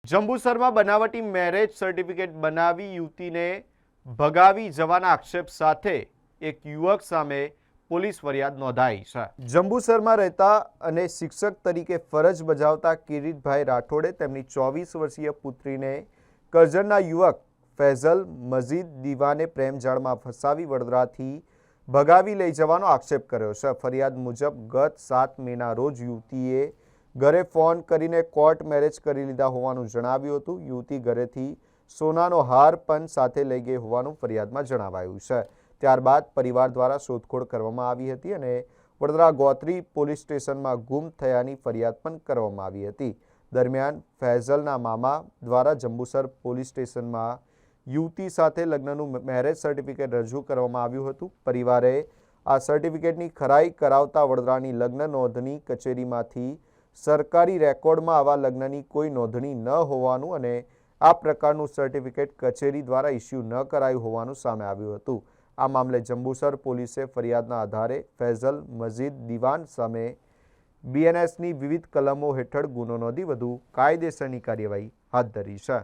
જંબુસરમાં બનાવટી marriage certificate બનાવી યુવતીને ભગાવી જવાના આક્ષેપ સાથે એક યુવક સામે પોલીસ ફરિયાદ નોંધાઈ છે। જંબુસરમાં રહેતા અને શિક્ષક તરીકે ફરજ બજાવતા કિરીટભાઈ રાઠોડે તેમની 24 વર્ષીય પુત્રીને કરજણના યુવક ફૈઝલ મજીદ દીવાને પ્રેમજાળમાં ફસાવી વડોદરાથી ભગાવી લઈ જવાનો આક્ષેપ કર્યો છે। ફરિયાદ મુજબ ગત 7 મેના રોજ યુવતીએ ઘરે ફોન કરીને કોર્ટ મેરેજ કરી લીધા હોવાનું જણાવ્યું હતું। યુવતી ઘરેથી સોનાનો હાર પણ સાથે લઈ ગઈ હોવાનું ફરિયાદમાં જણાવાયું છે। ત્યારબાદ પરિવાર દ્વારા શોધખોળ કરવામાં આવી હતી અને વડોદરા ગોત્રી પોલીસ સ્ટેશનમાં ગુમ થયાની ફરિયાદ પણ કરવામાં આવી હતી। દરમિયાન ફૈઝલના મામા દ્વારા જંબુસર પોલીસ સ્ટેશનમાં યુવતી સાથે લગ્નનું મેરેજ સર્ટિફિકેટ રજૂ કરવામાં આવ્યું હતું। પરિવારે આ સર્ટિફિકેટની ખરાઈ કરાવતા વડોદરાની લગ્ન નોંધણી કચેરીમાંથી સરકારી રેકોર્ડમાં આવા લગ્નની કોઈ નોંધણી ન હોવાનું અને આ પ્રકારનું સર્ટિફિકેટ કચેરી દ્વારા ઇસ્યુ ન કરાયું હોવાનું સામે આવ્યું હતું। આ મામલે જંબુસર પોલીસે ફરિયાદના આધારે ફૈઝલ મજીદ દીવાન સામે બીએનએસની વિવિધ કલમો હેઠળ ગુનો નોંધી વધુ કાયદેસરની કાર્યવાહી હાથ ધરી છે।